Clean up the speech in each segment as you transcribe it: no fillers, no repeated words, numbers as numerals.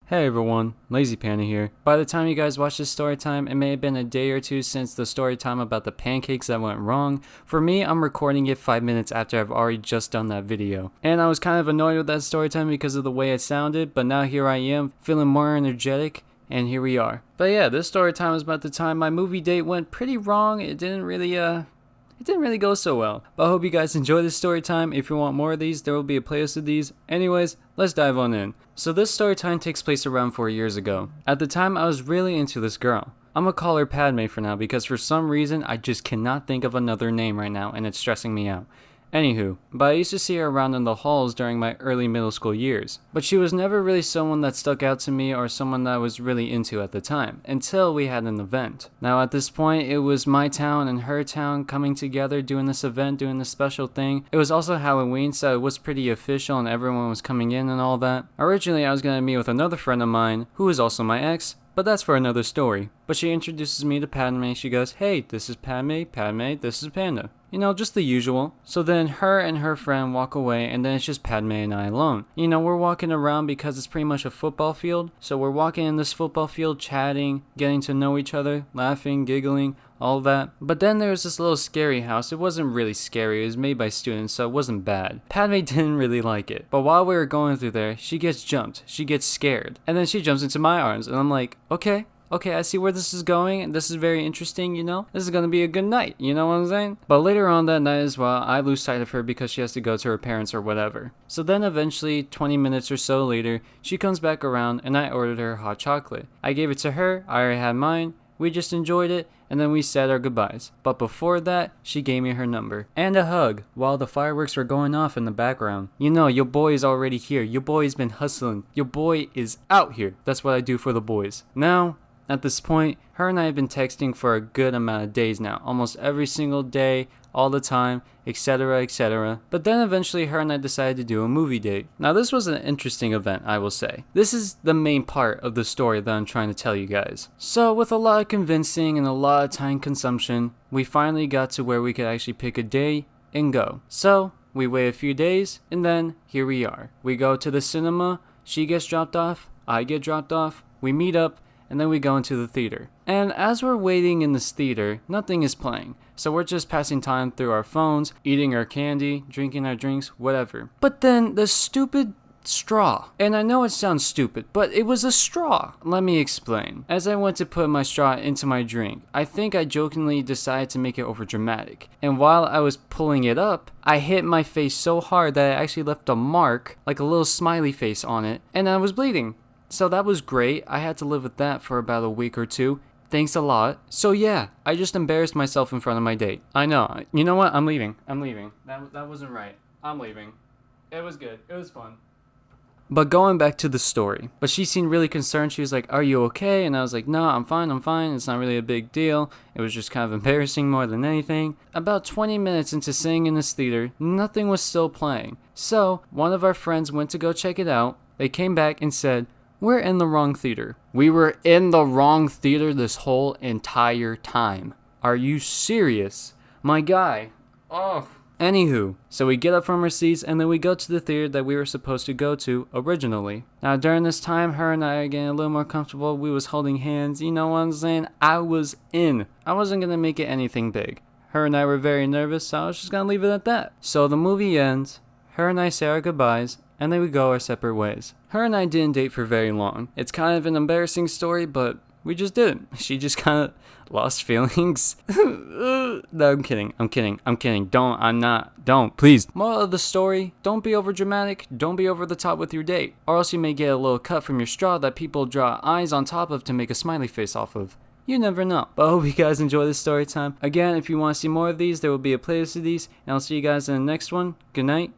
Hey everyone, Lazy Panda here. By the time you guys watch this story time, it may have been a day or two since the story time about the pancakes that went wrong. For me, I'm recording it 5 minutes after I've already just done that video. And I was kind of annoyed with that story time because of the way it sounded, but now here I am, feeling more energetic, and here we are. But yeah, this story time is about the time my movie date went pretty wrong. It didn't really go so well. But I hope you guys enjoy this story time. If you want more of these, there will be a playlist of these. Anyways, let's dive on in. So this story time takes place around 4 years ago. At the time, I was really into this girl. I'm gonna call her Padme for now because for some reason, I just cannot think of another name right now and it's stressing me out. Anywho, but I used to see her around in the halls during my early middle school years. But she was never really someone that stuck out to me or someone that I was really into at the time, until we had an event. Now at this point, it was my town and her town coming together doing this event, doing this special thing. It was also Halloween, so it was pretty official and everyone was coming in and all that. Originally, I was gonna meet with another friend of mine, who was also my ex, but that's for another story. But she introduces me to Padme. She goes, "Hey, this is Padme, this is Panda." You know, just the usual. So then her and her friend walk away and then it's just Padme and I alone. You know, we're walking around because it's pretty much a football field. So we're walking in this football field, chatting, getting to know each other, laughing, giggling, all that. But then there was this little scary house. It wasn't really scary. It was made by students, so it wasn't bad. Padme didn't really like it. But while we were going through there, she gets jumped. She gets scared. And then she jumps into my arms. And I'm like, okay, I see where this is going, and this is very interesting, you know? This is gonna be a good night, you know what I'm saying? But later on that night as well, I lose sight of her because she has to go to her parents or whatever. So then eventually, 20 minutes or so later, she comes back around and I ordered her hot chocolate. I gave it to her, I already had mine, we just enjoyed it, and then we said our goodbyes. But before that, she gave me her number. And a hug, while the fireworks were going off in the background. You know, your boy is already here, your boy's been hustling, your boy is out here. That's what I do for the boys. Now, at this point, her and I have been texting for a good amount of days now, almost every single day, all the time, etc, etc. But then eventually her and I decided to do a movie date. Now this was an interesting event, I will say. This is the main part of the story that I'm trying to tell you guys. So with a lot of convincing and a lot of time consumption, we finally got to where we could actually pick a day and go. So we wait a few days and then here we are. We go to the cinema, she gets dropped off, I get dropped off, we meet up, and then we go into the theater. And as we're waiting in this theater, nothing is playing. So we're just passing time through our phones, eating our candy, drinking our drinks, whatever. But then the stupid straw. And I know it sounds stupid, but it was a straw. Let me explain. As I went to put my straw into my drink, I think I jokingly decided to make it over dramatic. And while I was pulling it up, I hit my face so hard that I actually left a mark, like a little smiley face on it, and I was bleeding. So that was great. I had to live with that for about a week or two. Thanks a lot. So yeah, I just embarrassed myself in front of my date. I know. You know what? I'm leaving. That wasn't right. I'm leaving. It was good. It was fun. But going back to the story. But she seemed really concerned. She was like, "Are you okay?" And I was like, "No, I'm fine. It's not really a big deal. It was just kind of embarrassing more than anything." About 20 minutes into sitting in this theater, nothing was still playing. So one of our friends went to go check it out. They came back and said, "We're in the wrong theater." We were in the wrong theater this whole entire time. Are you serious? My guy. Oh. Anywho, so we get up from our seats and then we go to the theater that we were supposed to go to originally. Now during this time, her and I are getting a little more comfortable. We was holding hands, you know what I'm saying? I was in. I wasn't gonna make it anything big. Her and I were very nervous, so I was just gonna leave it at that. So the movie ends, her and I say our goodbyes, and then we go our separate ways. Her and I didn't date for very long. It's kind of an embarrassing story, but we just didn't. She just kind of lost feelings. No, I'm kidding. Don't, please. Moral of the story, don't be over dramatic, don't be over the top with your date, or else you may get a little cut from your straw that people draw eyes on top of to make a smiley face off of. You never know. But I hope you guys enjoy this story time. Again, if you want to see more of these, there will be a playlist of these, and I'll see you guys in the next one. Good night,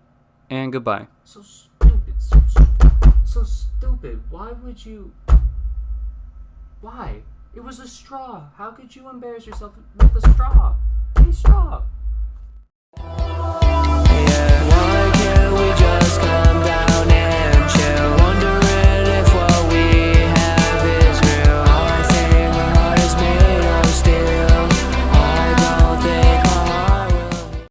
and goodbye. So stupid. Why would you? Why? It was a straw. How could you embarrass yourself with a straw? A straw.